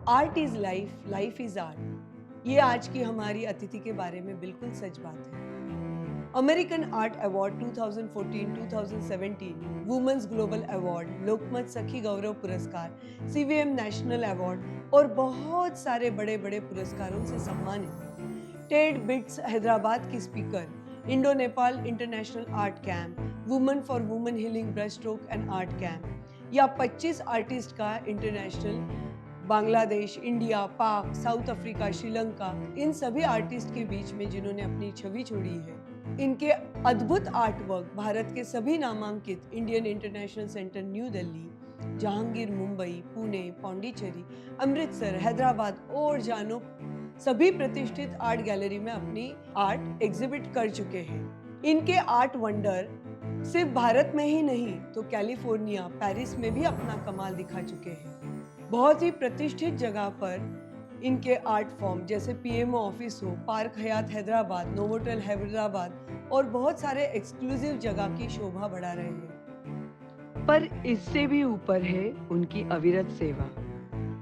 Art is life, life is art. ये आज की हमारी अतिथि के बारे में बिल्कुल सच बात है। American art award 2014-2017, women's global award, Lokmat Sakhi Gaurav पुरस्कार, सीवीएम नेशनल अवार्ड और बहुत सारे बड़े बड़े पुरस्कारों से सम्मानित। टेड बिट्स हैदराबाद की speaker, Indo Nepal international art camp, women for women healing brush stroke and art camp, या 25 आर्टिस्ट का इंटरनेशनल बांग्लादेश, इंडिया, पाक, साउथ अफ्रीका, श्रीलंका, इन सभी आर्टिस्ट के बीच में जिन्होंने अपनी छवि छोड़ी है। इनके अद्भुत आर्ट वर्क भारत के सभी नामांकित Indian international centre new Delhi, Jahangir Mumbai, Pune, Pondicherry, Amritsar, Hyderabad और जानो सभी प्रतिष्ठित आर्ट गैलरी में अपनी आर्ट एग्जिबिट कर चुके हैं। इनके आर्ट वंडर सिर्फ भारत में ही नहीं तो कैलिफोर्निया, पेरिस में भी अपना कमाल दिखा चुके हैं। बहुत ही प्रतिष्ठित जगह पर इनके आर्ट फॉर्म जैसे पीएमओ ऑफिस हो, पार्क हयात हैदराबाद, नोवोटेल हैदराबाद और बहुत सारे एक्सक्लूसिव जगह की शोभा बढ़ा रहे हैं। पर इससे भी ऊपर है उनकी अविरत सेवा,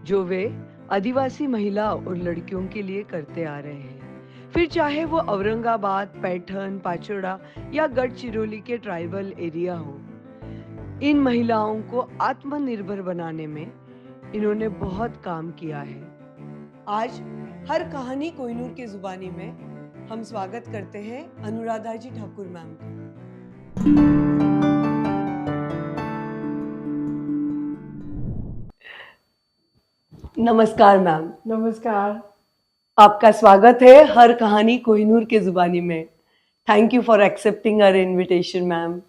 जो वे आदिवासी महिला और लड़कियों के लिए करते आ रहे हैं। फिर चाहे वो औरंगाबाद, पैठन, पाचोड़ा या गढ़चिरौली के ट्राइबल एरिया हो, इन महिलाओं को आत्मनिर्भर बनाने में इन्होंने बहुत काम किया है। आज हर कहानी कोहिनूर के जुबानी में हम स्वागत करते हैं अनुराधा जी ठाकुर मैम का। नमस्कार मैम। नमस्कार। आपका स्वागत है हर कहानी कोहिनूर के जुबानी में। Thank you for accepting our invitation ma'am.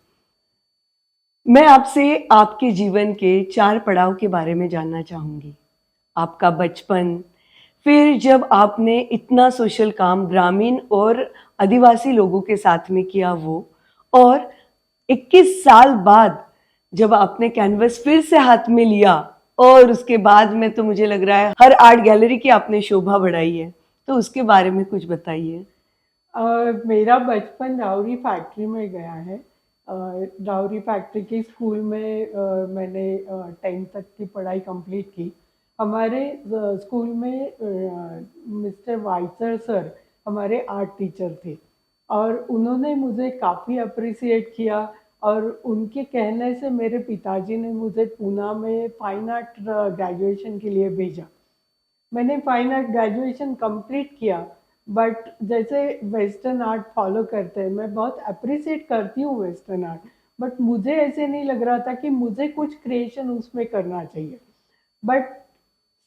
मैं आपसे आपके जीवन के 4 पड़ाव के बारे में जानना चाहूँगी। आपका बचपन, फिर जब आपने इतना सोशल काम ग्रामीण और आदिवासी लोगों के साथ में किया वो, और 21 साल बाद जब आपने कैनवस फिर से हाथ में लिया और उसके बाद में तो मुझे लग रहा है हर आर्ट गैलरी की आपने शोभा बढ़ाई है, तो उसके बारे में कुछ बताइए। मेरा बचपन राउरी फैक्ट्री में गया है। राउरी फैक्ट्री के स्कूल में मैंने 10th तक की पढ़ाई कंप्लीट की। हमारे स्कूल में मिस्टर वाइसर सर हमारे आर्ट टीचर थे और उन्होंने मुझे काफ़ी अप्रिसिएट किया और उनके कहने से मेरे पिताजी ने मुझे पूना में फाइन आर्ट ग्रेजुएशन के लिए भेजा। मैंने फाइन आर्ट ग्रेजुएशन कंप्लीट किया, बट जैसे वेस्टर्न आर्ट फॉलो करते हैं, मैं बहुत अप्रिसिएट करती हूँ वेस्टर्न आर्ट, बट मुझे ऐसे नहीं लग रहा था कि मुझे कुछ क्रिएशन उसमें करना चाहिए। बट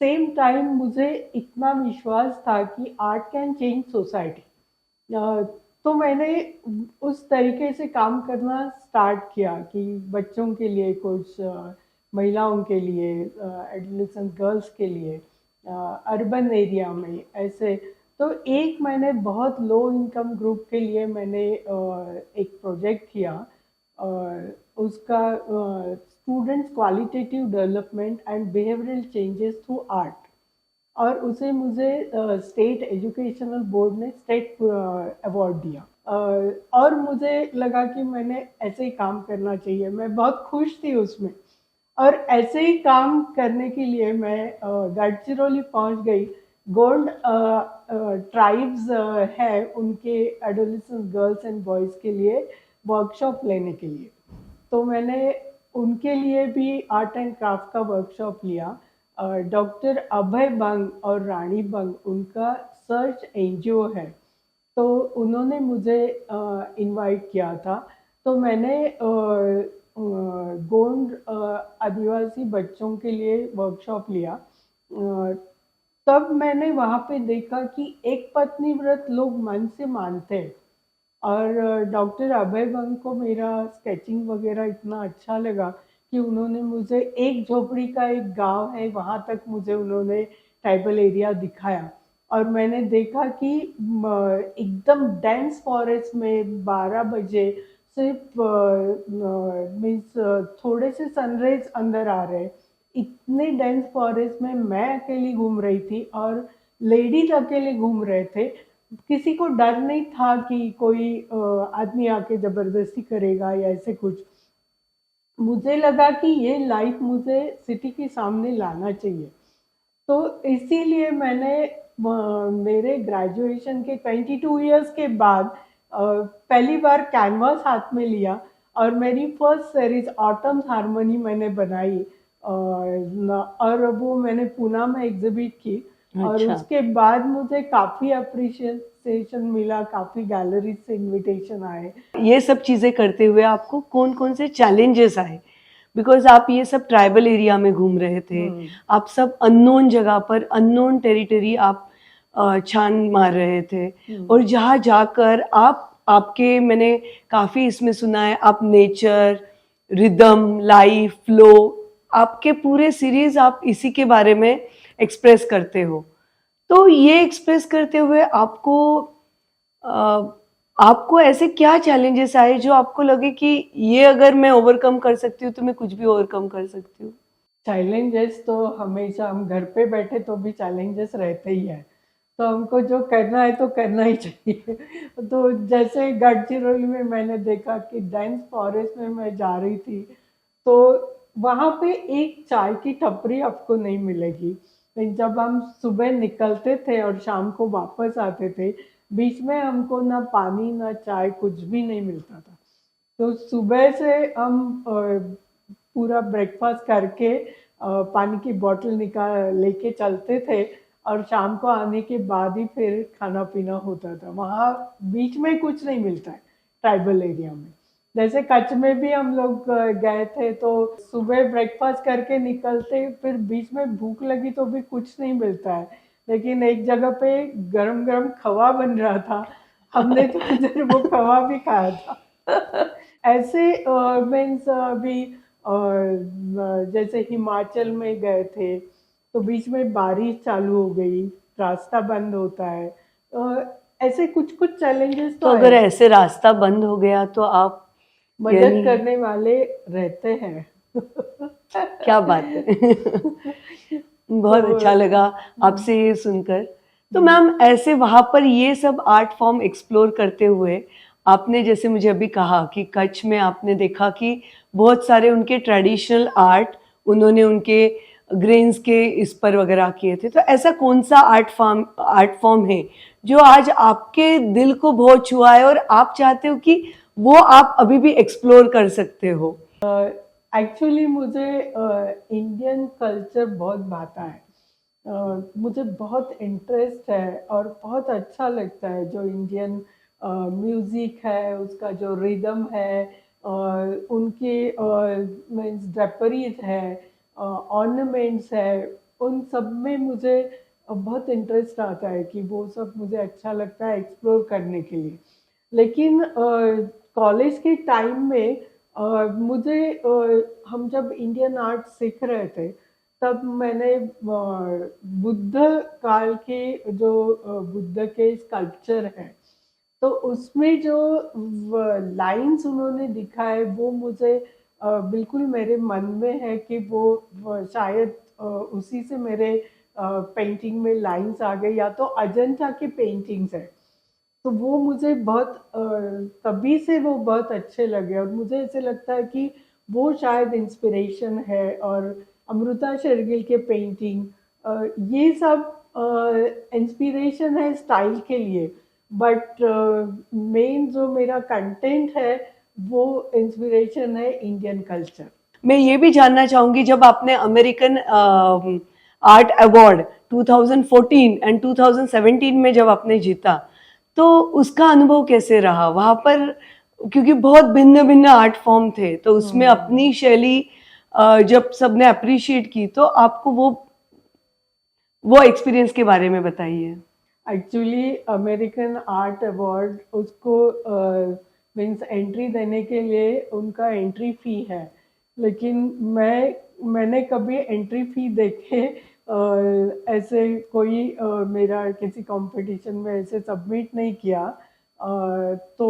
सेम टाइम मुझे इतना विश्वास था कि आर्ट कैन चेंज सोसाइटी, तो मैंने उस तरीके से काम करना स्टार्ट किया कि बच्चों के लिए कुछ, महिलाओं के लिए, एडोलेसेंट गर्ल्स के लिए, अर्बन एरिया में ऐसे। तो एक मैंने बहुत लो इनकम ग्रुप के लिए मैंने एक प्रोजेक्ट किया, उसका students qualitative development and behavioural changes through art, और उसे मुझे स्टेट एजुकेशनल बोर्ड ने स्टेट अवार्ड दिया। और मुझे लगा कि मैंने ऐसे ही काम करना चाहिए, मैं बहुत खुश थी उसमें। और ऐसे ही काम करने के लिए मैं गढ़चिरौली पहुंच गई। गोंड ट्राइब्स है, उनके एडोलेसेंट गर्ल्स एंड बॉयज़ के लिए वर्कशॉप लेने के लिए, तो मैंने उनके लिए भी आर्ट एंड क्राफ्ट का वर्कशॉप लिया। डॉक्टर अभय बंग और रानी बंग उनका सर्च एनजीओ है, तो उन्होंने मुझे इनवाइट किया था। तो मैंने गोंड आदिवासी बच्चों के लिए वर्कशॉप लिया। तब मैंने वहाँ पे देखा कि एक पत्नी व्रत लोग मन से मानते हैं, और डॉक्टर अभय बंग को मेरा स्केचिंग वगैरह इतना अच्छा लगा कि उन्होंने मुझे एक झोपड़ी का एक गांव है वहाँ तक मुझे उन्होंने ट्राइबल एरिया दिखाया, और मैंने देखा कि एकदम डेंस फॉरेस्ट में 12 बजे सिर्फ मीन्स थोड़े से सनराइज अंदर आ रहे, इतने डेंस फॉरेस्ट में मैं अकेली घूम रही थी और लेडीज अकेले घूम रहे थे। किसी को डर नहीं था कि कोई आदमी आके ज़बरदस्ती करेगा या ऐसे कुछ। मुझे लगा कि ये लाइफ मुझे सिटी के सामने लाना चाहिए। तो इसीलिए मैंने मेरे ग्रेजुएशन के 22 इयर्स के बाद पहली बार कैनवास हाथ में लिया और मेरी फर्स्ट सीरीज ऑटम्स हारमोनी मैंने बनाई और वो मैंने पूना में एग्जिबिट की। और अच्छा। उसके बाद मुझे काफ़ी अप्रिशिएशन मिला, काफ़ी गैलरीज से इनविटेशन आए। ये सब चीज़ें करते हुए आपको कौन कौन से चैलेंजेस आए? बिकॉज आप ये सब ट्राइबल एरिया में घूम रहे थे, आप सब अननोन जगह पर अननोन टेरिटरी आप छान मार रहे थे, और जहाँ जाकर आपके मैंने काफ़ी इसमें सुना है, आप नेचर, रिदम, लाइफ, फ्लो, आपके पूरे सीरीज आप इसी के बारे में एक्सप्रेस करते हो। तो ये एक्सप्रेस करते हुए आपको ऐसे क्या चैलेंजेस आए जो आपको लगे कि ये अगर मैं ओवरकम कर सकती हूँ तो मैं कुछ भी ओवरकम कर सकती हूँ? चैलेंजेस तो हमेशा, हम घर पे बैठे तो भी चैलेंजेस रहते ही है, तो हमको जो करना है तो करना ही चाहिए। तो जैसे गढ़चिरौली में मैंने देखा कि डेंस फॉरेस्ट में मैं जा रही थी, तो वहाँ पे एक चाय की टपरी आपको नहीं मिलेगी। लेकिन जब हम सुबह निकलते थे और शाम को वापस आते थे, बीच में हमको ना पानी ना चाय कुछ भी नहीं मिलता था। तो सुबह से हम पूरा ब्रेकफास्ट करके पानी की बोतल निकाल लेके चलते थे और शाम को आने के बाद ही फिर खाना पीना होता था। वहाँ बीच में कुछ नहीं मिलता है ट्राइबल एरिया में। जैसे कच्छ में भी हम लोग गए थे, तो सुबह ब्रेकफास्ट करके निकलते, फिर बीच में भूख लगी तो भी कुछ नहीं मिलता है, लेकिन एक जगह पे गरम गरम खवा बन रहा था, हमने तो उधर वो खवा भी खाया था। ऐसे मीन्स अभी जैसे हिमाचल में गए थे तो बीच में बारिश चालू हो गई, रास्ता बंद होता है। ऐसे कुछ कुछ चैलेंजेस तो तो अगर है। ऐसे रास्ता बंद हो गया तो आप मदद यानी करने वाले रहते हैं। क्या बात है। बहुत तो अच्छा लगा आपसे ये सुनकर। तो मैम, ऐसे वहाँ पर ये सब आर्ट फॉर्म एक्सप्लोर करते हुए आपने जैसे मुझे अभी कहा कि कच्छ में आपने देखा कि बहुत सारे उनके ट्रेडिशनल आर्ट उन्होंने उनके ग्रेन्स के इस पर वगैरह किए थे, तो ऐसा कौन सा आर्ट फॉर्म है जो आज आपके दिल को बहुत छुआ है और आप चाहते हो कि वो आप अभी भी एक्सप्लोर कर सकते हो? एक्चुअली मुझे इंडियन कल्चर बहुत भाता है। मुझे बहुत इंटरेस्ट है और बहुत अच्छा लगता है जो इंडियन म्यूज़िक है, उसका जो रिदम है, उनके मीन्स ड्रेपरीज है, ऑर्नामेंट्स है, उन सब में मुझे बहुत इंटरेस्ट आता है कि वो सब मुझे अच्छा लगता है एक्सप्लोर करने के लिए। लेकिन कॉलेज के टाइम में मुझे हम जब इंडियन आर्ट सीख रहे थे, तब मैंने बुद्ध काल के जो बुद्ध के स्कल्पचर है, तो उसमें जो लाइंस उन्होंने दिखाए वो मुझे बिल्कुल मेरे मन में है कि वो शायद उसी से मेरे पेंटिंग में लाइंस आ गई, या तो अजंता के पेंटिंग्स है, तो वो मुझे बहुत तभी से वो बहुत अच्छे लगे और मुझे ऐसे लगता है कि वो शायद इंस्पिरेशन है। और अमृता शेरगिल के पेंटिंग, ये सब इंस्पिरेशन है स्टाइल के लिए, बट मेन जो मेरा कंटेंट है वो इंस्पिरेशन है इंडियन कल्चर। मैं ये भी जानना चाहूंगी, जब आपने अमेरिकन आर्ट अवार्ड 2014 एंड 2017 में जब आपने जीता, तो उसका अनुभव कैसे रहा वहाँ पर? क्योंकि बहुत भिन्न भिन्न आर्ट फॉर्म थे, तो उसमें अपनी शैली जब सबने अप्रिशिएट की, तो आपको वो एक्सपीरियंस के बारे में बताइए। एक्चुअली अमेरिकन आर्ट अवार्ड, उसको मीन्स एंट्री देने के लिए उनका एंट्री फ़ी है, लेकिन मैंने कभी एंट्री फ़ी देखे ऐसे कोई मेरा किसी कंपटीशन में ऐसे सबमिट नहीं किया। तो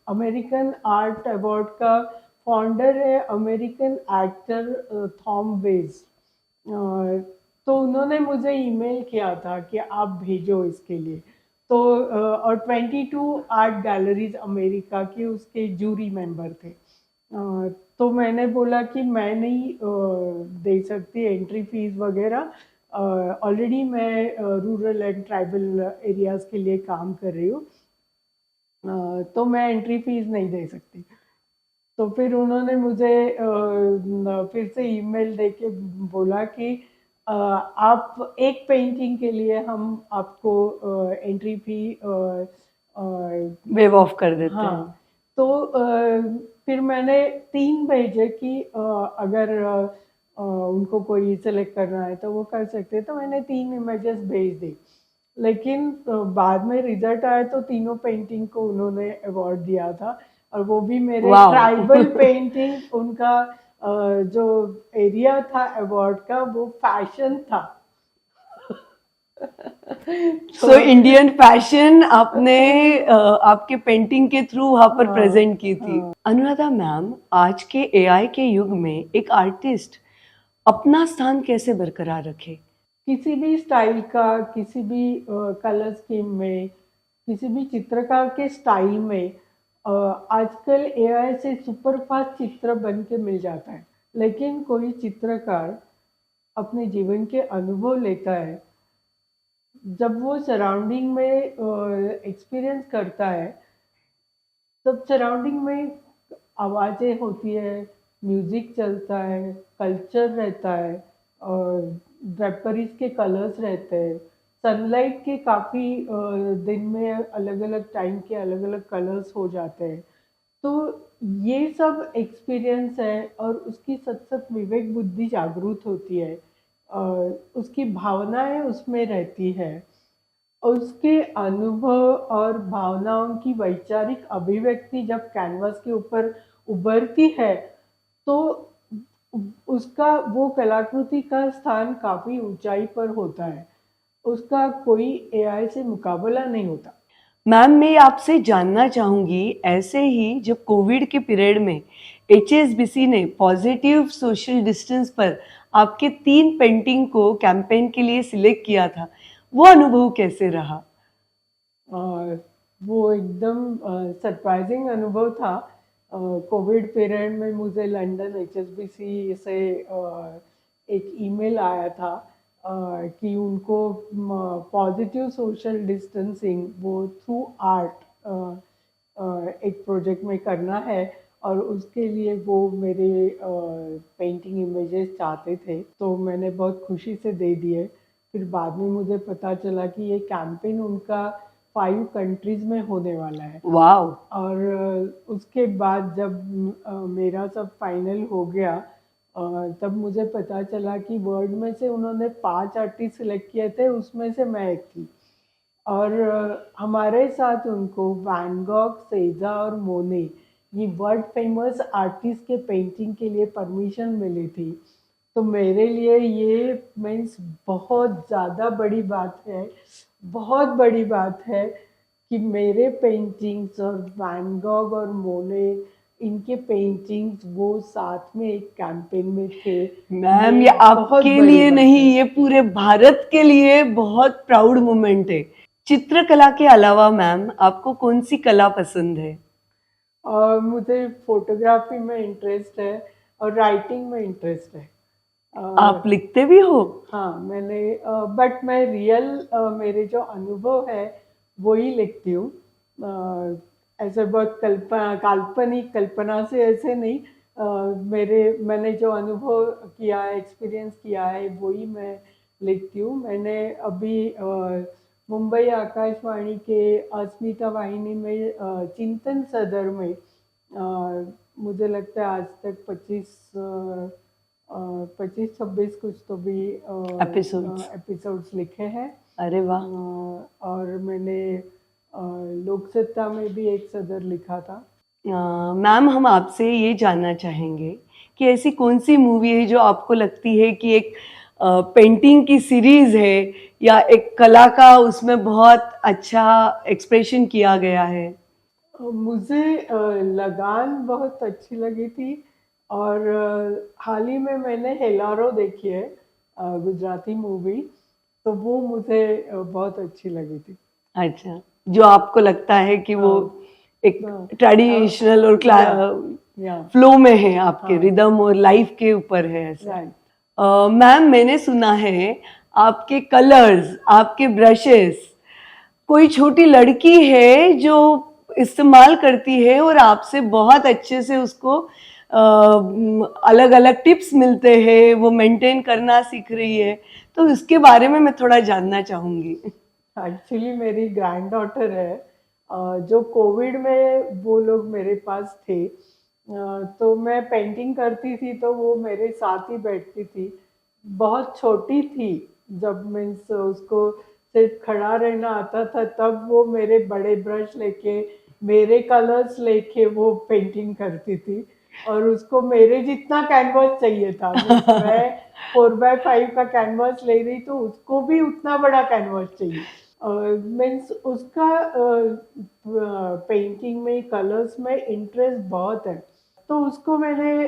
अमेरिकन आर्ट अवार्ड का फाउंडर है अमेरिकन एक्टर थॉम वेज। तो उन्होंने मुझे ईमेल किया था कि आप भेजो इसके लिए। तो और 22 आर्ट गैलरीज अमेरिका के उसके जूरी मेंबर थे। तो मैंने बोला कि मैं नहीं दे सकती एंट्री फीस वगैरह, ऑलरेडी मैं रूरल एंड ट्राइबल एरियाज़ के लिए काम कर रही हूँ, तो मैं एंट्री फीस नहीं दे सकती। तो फिर उन्होंने मुझे फिर से ईमेल देके बोला कि आप एक पेंटिंग के लिए हम आपको एंट्री फी वेव ऑफ कर देते हैं। हाँ, तो फिर मैंने 3 भेजे कि अगर उनको कोई सेलेक्ट करना है तो वो कर सकते हैं, तो मैंने 3 इमेजेस भेज दी। लेकिन बाद में रिजल्ट आया तो तीनों पेंटिंग को उन्होंने अवार्ड दिया था, और वो भी मेरे Wow. ट्राइबल पेंटिंग, उनका जो एरिया था अवार्ड का वो फैशन था। सो इंडियन फैशन आपने आपके पेंटिंग के थ्रू वहां पर हाँ, प्रेजेंट की थी। हाँ। अनुराधा मैम, आज के एआई के युग में एक आर्टिस्ट अपना स्थान कैसे बरकरार रखे? किसी भी स्टाइल का, किसी भी कलर स्कीम में, किसी भी चित्रकार के स्टाइल में आजकल एआई से सुपर फास्ट चित्र बन के मिल जाता है। लेकिन कोई चित्रकार अपने जीवन के अनुभव लेता है, जब वो सराउंडिंग में एक्सपीरियंस करता है, तब सराउंडिंग में आवाज़ें होती है, म्यूज़िक चलता है, कल्चर रहता है, और ड्रेपरीज के कलर्स रहते हैं, सनलाइट के काफ़ी दिन में अलग अलग टाइम के अलग अलग कलर्स हो जाते हैं। तो ये सब एक्सपीरियंस है, और उसकी सत सत विवेक बुद्धि जागरूक होती है, उसकी भावनाएं उसमें रहती है, उसके अनुभव और भावनाओं की वैचारिक अभिव्यक्ति जब कैनवास के ऊपर उभरती है, तो उसका, वो कलाकृति का स्थान काफ़ी ऊंचाई पर होता है। उसका कोई एआई से मुकाबला नहीं होता। मैम, मैं आपसे जानना चाहूंगी, ऐसे ही जब कोविड के पीरियड में HSBC ने पॉजिटिव सोशल डिस्टेंस पर आपके 3 पेंटिंग को कैंपेन के लिए सिलेक्ट किया था, वो अनुभव कैसे रहा? वो एकदम सरप्राइजिंग अनुभव था। कोविड पीरियड में मुझे लंदन HSBC से एक ईमेल आया था कि उनको पॉजिटिव सोशल डिस्टेंसिंग वो थ्रू आर्ट एक प्रोजेक्ट में करना है, और उसके लिए वो मेरे पेंटिंग इमेजेस चाहते थे, तो मैंने बहुत खुशी से दे दिए। फिर बाद में मुझे पता चला कि ये कैंपेन उनका 5 कंट्रीज में होने वाला है। वाओ! और उसके बाद जब मेरा सब फाइनल हो गया, तब मुझे पता चला कि वर्ल्ड में से उन्होंने 5 आर्टिस्ट सिलेक्ट किए थे, उसमें से मैं एक थी। और हमारे साथ उनको वैन गॉग, सेजा और मोने, ये वर्ल्ड फेमस आर्टिस्ट के पेंटिंग के लिए परमिशन मिली थी। तो मेरे लिए ये मीन्स बहुत ज़्यादा बड़ी बात है, बहुत बड़ी बात है कि मेरे पेंटिंग्स और वैन गॉग और मोने, इनके पेंटिंग्स वो साथ में एक कैंपेन में थे। मैम, ये आपके लिए नहीं, ये पूरे भारत के लिए बहुत प्राउड मोमेंट है। चित्रकला के अलावा मैम, आपको कौन सी कला पसंद है? मुझे फोटोग्राफी में इंटरेस्ट है, और राइटिंग में इंटरेस्ट है। आप लिखते भी हो? हाँ, मैंने बट मैं रियल मेरे जो अनुभव है वो ही लिखती हूँ। ऐसे बहुत काल्पनिक कल्पना से ऐसे नहीं, मैंने जो अनुभव किया है, एक्सपीरियंस किया है, वही मैं लिखती हूँ। मैंने अभी मुंबई आकाशवाणी के अस्मिता वाहिनी में चिंतन सदर में मुझे लगता है आज तक 25-26 कुछ तो भी एपिसोड्स लिखे हैं। अरे वाह! और मैंने लोकसत्ता में भी एक सदर लिखा था। मैम, हम आपसे ये जानना चाहेंगे कि ऐसी कौन सी मूवी है जो आपको लगती है कि एक पेंटिंग की सीरीज है या एक कला का उसमें बहुत अच्छा एक्सप्रेशन किया गया है? मुझे लगान बहुत अच्छी लगी थी, और हाल ही में मैंने हेलारो देखी है, गुजराती मूवी, तो वो मुझे बहुत अच्छी लगी थी। अच्छा, जो आपको लगता है कि वो एक ट्रेडिशनल और फ्लो में है, आपके रिदम और लाइफ के ऊपर है ऐसा। मैम, मैंने सुना है आपके कलर्स, आपके ब्रशेस, कोई छोटी लड़की है जो इस्तेमाल करती है और आपसे बहुत अच्छे से उसको अलग अलग टिप्स मिलते हैं, वो मेंटेन करना सीख रही है, तो इसके बारे में मैं थोड़ा जानना चाहूंगी। एक्चुअली मेरी ग्रैंड डॉटर है, जो कोविड में वो लोग मेरे पास थे, तो मैं पेंटिंग करती थी तो वो मेरे साथ ही बैठती थी। बहुत छोटी थी जब, मीन्स उसको सिर्फ खड़ा रहना आता था, तब वो मेरे बड़े ब्रश लेके, मेरे कलर्स लेके वो पेंटिंग करती थी। और उसको मेरे जितना कैनवास चाहिए था, मीन्स मैं 4x5 का कैनवास ले रही तो उसको भी उतना बड़ा कैनवास चाहिए। मीन्स उसका पेंटिंग में, कलर्स में इंटरेस्ट बहुत है, तो उसको मैंने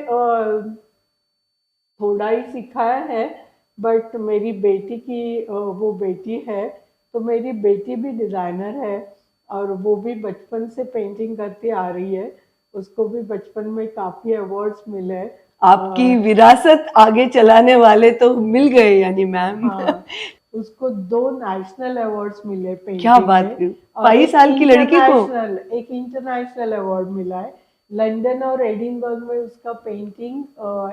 थोड़ा ही सिखाया है। बट मेरी बेटी की वो बेटी है, तो मेरी बेटी भी डिज़ाइनर है और वो भी बचपन से पेंटिंग करती आ रही है। उसको भी बचपन में काफ़ी अवार्ड्स मिले। आपकी विरासत आगे चलाने वाले तो मिल गए यानी मैम। हाँ, उसको 2 नेशनल अवार्ड्स मिले क्या पेंटिंग बात में, है, और 22 साल की लड़की को। एक इंटरनेशनल अवार्ड मिला है। लंदन और एडिनबर्ग में उसका पेंटिंग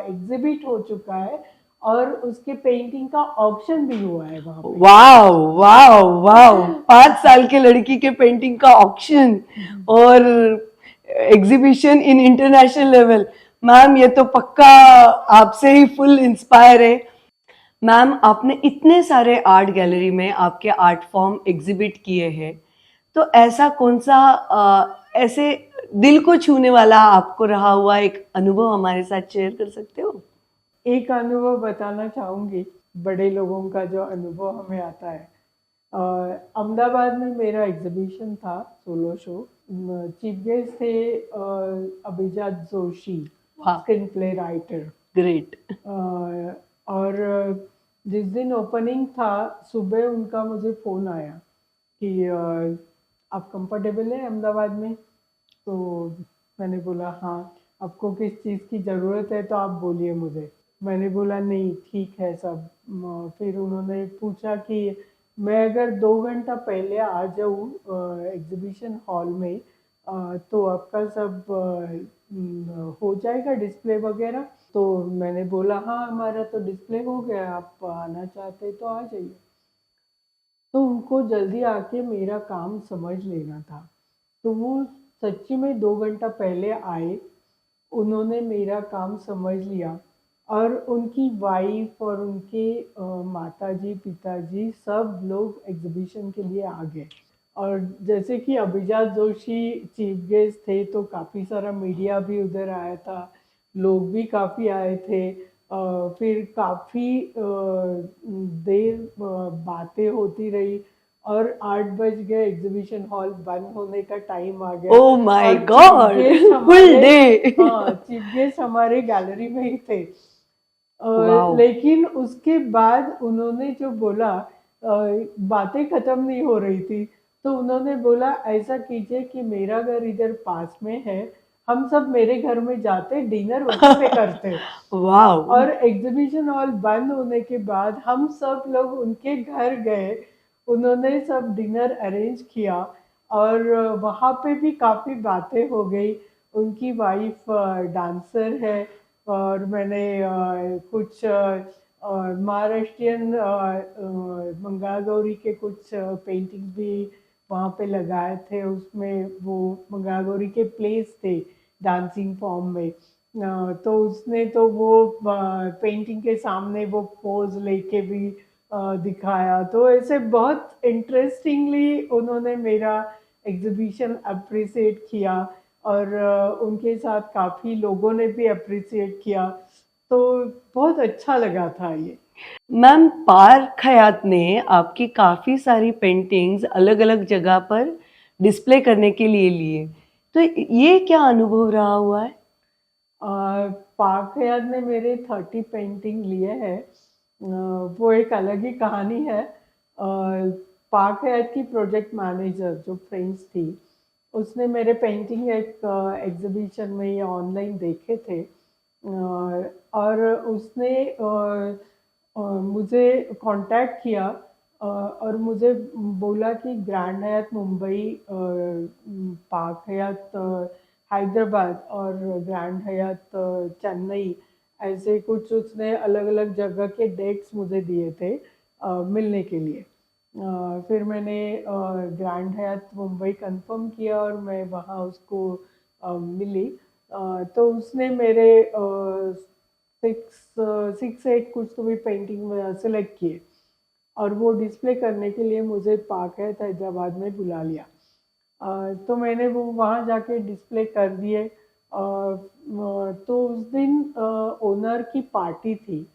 एग्जिबिट हो चुका है और उसके पेंटिंग का ऑक्शन भी हुआ है वहाँ पे। वाह वाह वाह, 5 साल की लड़की के पेंटिंग का ऑक्शन और exhibition in international level. Ma'am ये तो पक्का आपसे ही फुल इंस्पायर है। मैम आपने इतने सारे आर्ट गैलरी में आपके आर्ट फॉर्म एग्जिबिट किए हैं, तो ऐसा कौन सा ऐसे दिल को छूने वाला आपको रहा हुआ एक अनुभव हमारे साथ शेयर कर सकते हो? एक अनुभव बताना चाहूँगी, बड़े लोगों का जो अनुभव हमें आता है। अहमदाबाद में मेरा एग्जीबिशन था, सोलो शो। चीफ गेस्ट थे अभिजात Joshi, screen play writer. Great. और जिस दिन ओपनिंग था, सुबह उनका मुझे फ़ोन आया कि आप कंफर्टेबल हैं अहमदाबाद में? तो मैंने बोला हाँ, आपको किस चीज़ की ज़रूरत है तो आप बोलिए मुझे। मैंने बोला नहीं ठीक है सब। फिर उन्होंने पूछा कि मैं अगर 2 घंटा पहले आ जाऊँ एग्जीबिशन हॉल में, तो आपका सब हो जाएगा डिस्प्ले वगैरह? तो मैंने बोला हाँ, हमारा तो डिस्प्ले हो गया, आप आना चाहते तो आ जाइए। तो उनको जल्दी आके मेरा काम समझ लेना था, तो वो सच्ची में 2 घंटा पहले आए। उन्होंने मेरा काम समझ लिया और उनकी वाइफ और उनके माताजी पिताजी सब लोग एग्जीबिशन के लिए आ गए। और जैसे कि अभिजात जोशी चीफ गेस्ट थे, तो काफ़ी सारा मीडिया भी उधर आया था, लोग भी काफ़ी आए थे। फिर काफ़ी देर बातें होती रही और 8 बज गए, एग्जीबिशन हॉल बंद होने का टाइम आ गया। ओह माय और गॉड, फुल डे। हाँ, चीफ गेस्ट हमारे गैलरी में ही थे। वाओ। लेकिन उसके बाद उन्होंने जो बोला, बातें खत्म नहीं हो रही थी, तो उन्होंने बोला ऐसा कीजिए कि मेरा घर इधर पास में है, हम सब मेरे घर में जाते, डिनर वहीं पे करते। वाओ। और एग्जीबिशन हॉल बंद होने के बाद हम सब लोग उनके घर गए, उन्होंने सब डिनर अरेंज किया और वहाँ पे भी काफ़ी बातें हो गई। उनकी वाइफ डांसर है और मैंने कुछ महाराष्ट्रियन मंगला गौरी के कुछ पेंटिंग्स भी वहाँ पे लगाए थे। उसमें वो मंगला गौरी के प्लेस थे डांसिंग फॉर्म में। तो उसने तो वो पेंटिंग के सामने वो पोज लेके भी दिखाया। तो ऐसे बहुत इंटरेस्टिंगली उन्होंने मेरा एग्जीबिशन अप्रिसिएट किया और उनके साथ काफ़ी लोगों ने भी अप्रिसिएट किया, तो बहुत अच्छा लगा था ये। मैम पार्क हयात ने आपकी काफ़ी सारी पेंटिंग्स अलग अलग जगह पर डिस्प्ले करने के लिए लिए, तो ये क्या अनुभव रहा हुआ है? पार्क हयात ने मेरे 30 पेंटिंग लिए हैं। वो एक अलग ही कहानी है। पार्क हयात की प्रोजेक्ट मैनेजर जो फ्रेंड्स थी, उसने मेरे पेंटिंग एक एग्जीबिशन में या ऑनलाइन देखे थे और उसने मुझे कांटेक्ट किया और मुझे बोला कि ग्रैंड हयात मुंबई, पार्क हयात हैदराबाद और ग्रैंड हयात चेन्नई, ऐसे कुछ उसने अलग अलग जगह के डेट्स मुझे दिए थे मिलने के लिए। फिर मैंने ग्रैंड हयात मुंबई कंफर्म किया और मैं वहाँ उसको मिली। तो उसने मेरे 6 8 कुछ तो भी पेंटिंग सेलेक्ट किए और वो डिस्प्ले करने के लिए मुझे पार्क हयात हैदराबाद में बुला लिया। तो मैंने वो वहाँ जाके डिस्प्ले कर दिए। तो उस दिन ओनर की पार्टी थी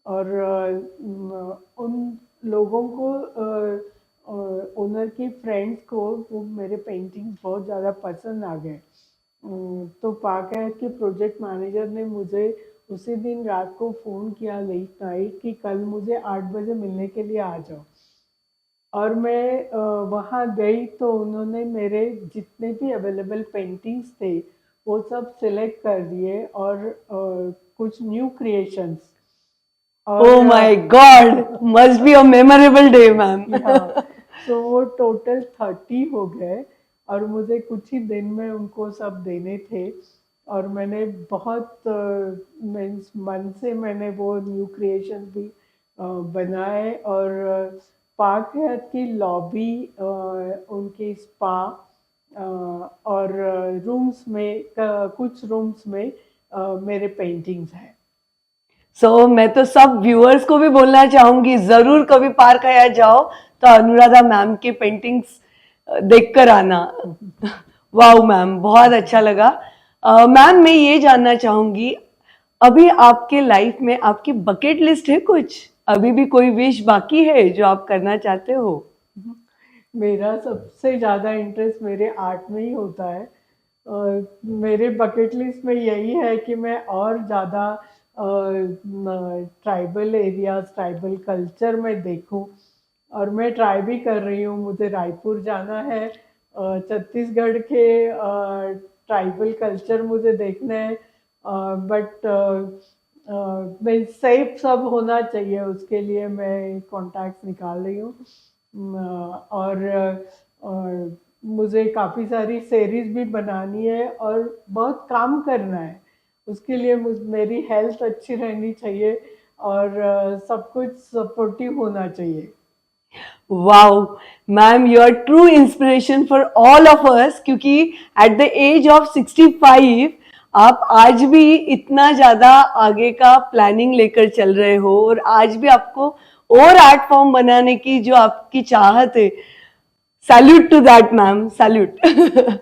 और उन लोगों को, ओनर की फ्रेंड्स को, वो मेरे पेंटिंग्स बहुत ज़्यादा पसंद आ गए। तो पार्क हयात के प्रोजेक्ट मैनेजर ने मुझे उसी दिन रात को फ़ोन किया लेट नाइट कि कल मुझे 8 बजे मिलने के लिए आ जाओ। और मैं वहाँ गई तो उन्होंने मेरे जितने भी अवेलेबल पेंटिंग्स थे वो सब सिलेक्ट कर दिए और कुछ new creations. Oh my God, must be a memorable day, ma'am. तो वो टोटल 30 हो गए और मुझे कुछ ही दिन में उनको सब देने थे और मैंने बहुत मीन्स मन से मैंने वो न्यू क्रिएशन भी बनाए। और पार्क हयात की लॉबी, उनकी स्पा और रूम्स में, कुछ रूम्स में मेरे पेंटिंग्स हैं। सो मैं तो सब व्यूअर्स को भी बोलना चाहूंगी, जरूर कभी पार्क हयात जाओ तो अनुराधा मैम की पेंटिंग्स देख कर आना। वाओ मैम, बहुत अच्छा लगा। मैम मैं ये जानना चाहूंगी, अभी आपके लाइफ में आपकी बकेट लिस्ट है कुछ? अभी भी कोई विश बाकी है जो आप करना चाहते हो? मेरा सबसे ज़्यादा इंटरेस्ट मेरे आर्ट में ही होता है। मेरे बकेट लिस्ट में यही है कि मैं और ज़्यादा ट्राइबल एरियाज, ट्राइबल कल्चर में देखूं और मैं ट्राई भी कर रही हूँ। मुझे रायपुर जाना है, छत्तीसगढ़ के ट्राइबल कल्चर मुझे देखना है, बट मैं सेफ सब होना चाहिए, उसके लिए मैं कॉन्टैक्ट्स निकाल रही हूँ। और मुझे काफ़ी सारी सीरीज भी बनानी है और बहुत काम करना है। उसके लिए मेरी हेल्थ अच्छी रहनी चाहिए और सब कुछ सपोर्टिव होना चाहिए। Wow ma'am, you are true inspiration for all of us, क्योंकि एट द एज ऑफ 65 आप आज भी इतना ज्यादा आगे का प्लानिंग लेकर चल रहे हो और आज भी आपको और आर्ट फॉर्म बनाने की जो आपकी चाहत है, salute to that ma'am, salute.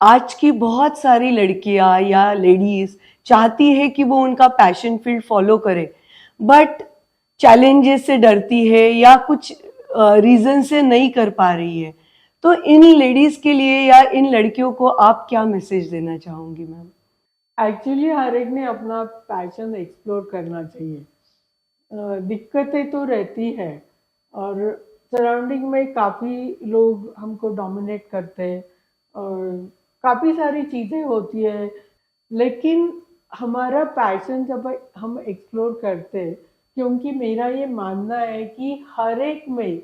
आज की बहुत सारी लड़कियां या लेडीज चाहती है कि वो उनका पैशन फील्ड फॉलो करे, बट चैलेंजेस से डरती है या कुछ रीजन से नहीं कर पा रही है। तो इन लेडीज के लिए या इन लड़कियों को आप क्या मैसेज देना चाहोगी मैम? एक्चुअली हर एक ने अपना पैशन एक्सप्लोर करना चाहिए। दिक्कतें तो रहती है और सराउंडिंग में काफ़ी लोग हमको डोमिनेट करते हैं और काफ़ी सारी चीज़ें होती है, लेकिन हमारा पैशन जब हम एक्सप्लोर करते हैं, क्योंकि मेरा ये मानना है कि हर एक में,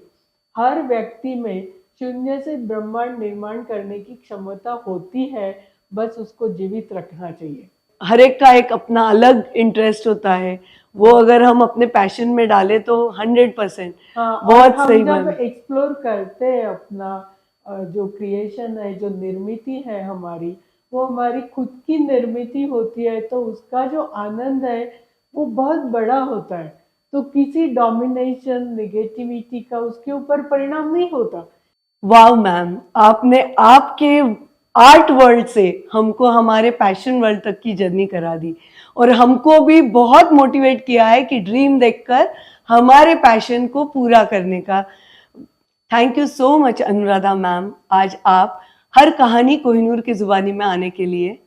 हर व्यक्ति में शून्य से ब्रह्मांड निर्माण करने की क्षमता होती है, बस उसको जीवित रखना चाहिए। हर एक का एक अपना अलग इंटरेस्ट होता है, वो अगर हम अपने पैशन में डालें तो 100%। बहुत सही मैम। जब एक्सप्लोर करते हैं अपना जो क्रिएशन है, जो निर्मिति है हमारी, वो हमारी खुद की निर्मिति होती है, तो उसका जो आनंद है वो बहुत बड़ा होता है। तो किसी डोमिनेशन, नेगेटिविटी का उसके ऊपर परिणाम नहीं होता। वाह मैम, आपने आपके आर्ट वर्ल्ड से हमको हमारे पैशन वर्ल्ड तक की जर्नी करा दी और हमको भी बहुत मोटिवेट किया है कि ड्रीम देखकर हमारे पैशन को पूरा करने का। Thank you so much Anuradha ma'am, आज आप हर कहानी कोहिनूर की जुबानी में आने के लिए।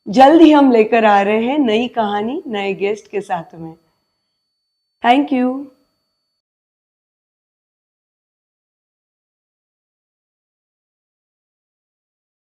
जल्द ही हम लेकर आ रहे हैं नई कहानी नए गेस्ट के साथ में। Thank you.